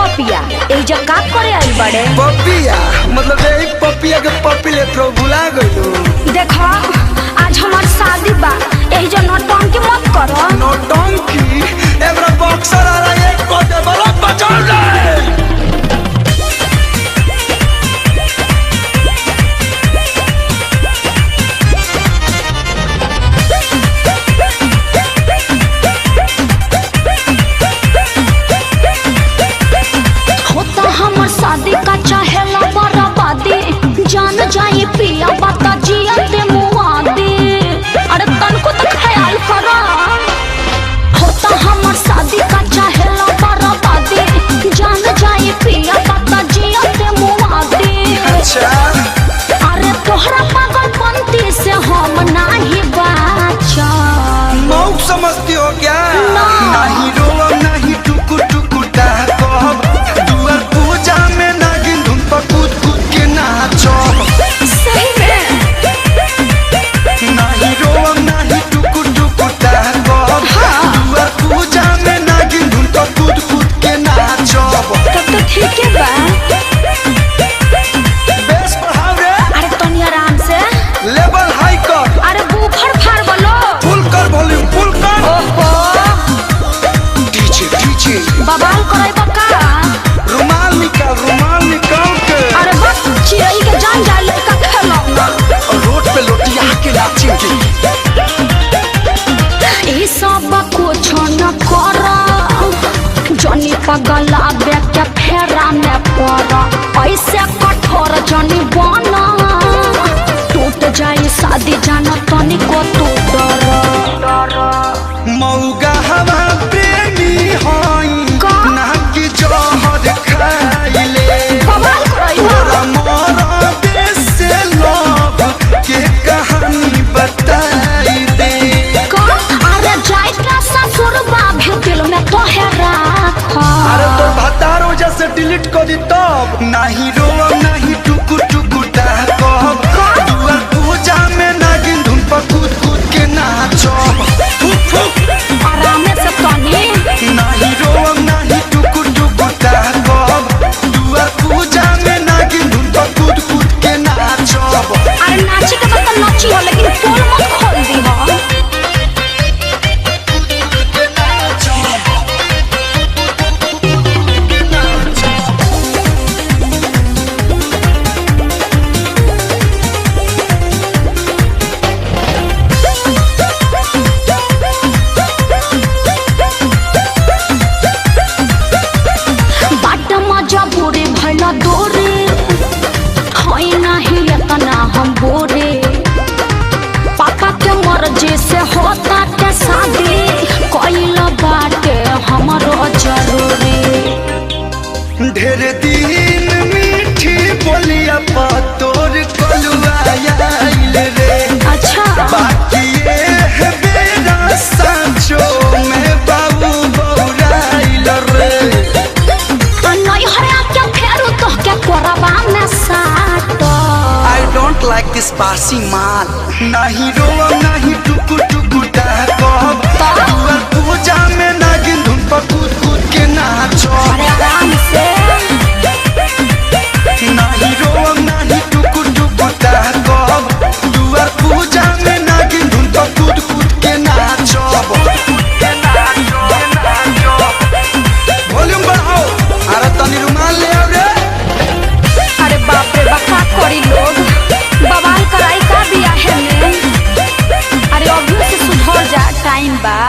पपिया ए जगह करे आई बड़े पपिया मतलब यही पपिया के पपी ले तो भुला गइलो। देखो आज हमार शादी बा एही जो नौटंकी मत करो। नौटंकी एबरा बॉक्सर आ रहा है को दे बड़ा बचाओ ले। शादी का चाहेला बराबादी जान जाए पिया बता जिया ते मुआदी। अरे तन को तो ख्याल करा होता हमर शादी का चाहेला बराबादी जान जाए पिया बता जिया ते मुआदी। अच्छा अरे तोहरा पागलपंती से हम नहीं बाचा। मौक समझती हो क्या? नहीं रोवा नहीं टुकु टुकु कहब दुआर पूजा में नागिन धुन पर कूद कूद के नाचो। सही में नहीं रोवा नहीं टुकु टुकु कहब दुआर पूजा में नागिन धुन पर कूद कूद के नाचो। तब तो ठीक है बा। बेस बढ़ाओ रे। अरे तनी आराम से लेवल हाई कर। अरे बूफर फाड़ बोलो फुल कर वॉल्यूम फुल कर। ओहो डीजे डीजे बवाल करे बका। रुमाल निकाल के। अरे बस चिड़ै के जान जा लड़का खेलौना रोड पे लोटिया के नाचेंगे। ई सब कुछ न कर जनी पगला बेटा फेरा में पड़ ऐसे कठोर जनी बना टूट जाए शादी जाना तनी को तू डर। मौगा हवा प्रेमी होई ना कि जहर खाइले। बवाल करई तोरा मोरा देश से लव के कहानी बताई दे। अरे जाइता ससुरबा भेटिल में तोहे राख। अरे तो भतार वजह से डिलीट कर दी तब नहीं रोवा नहीं टुकु टुकु कहब दुआर पूजा में नागिन धुन पर कूद कूद के नाचो। आराम से तनी नहीं रोवा नहीं टुकु टुकु कहब दुआर पूजा में नागिन धुन पर कूद कूद के नाचो। अरे नाची के तो नाची हो लेकिन पोल मत खोल दी हो। बाट मजा बुरे भला दोरे होई नहीं इतना हम बोरे। पापा के मर्जी से होता के शादी कोइल बाटे हमरो जरूरी। ढेर दिन मीठी बोलिया पा तोर कलुआ आइल रे। अच्छा बाकी ये है बेरा सांचो में बाबू बौराइल रे। नहीं हरा क्या फेरू तो क्या कोरबा में साटो। I don't like this बासी माल। नहीं रोवा नहीं टुकु टुकु कहब दुआर पूजा में नागिन धुन पर कूद कूद के नाचो। अरे आराम से नहीं रोवा नहीं टुकु टुकु कहब दुआर पूजा में नागिन धुन पर कूद कूद के नाचो। वॉल्यूम बढ़ाओ। अरे तनी रुमाल ले आओ रे। अरे बाप रे बका करी लोग बवाल कराई का बिया है में। अरे अभी से सुधर जा टाइम बा।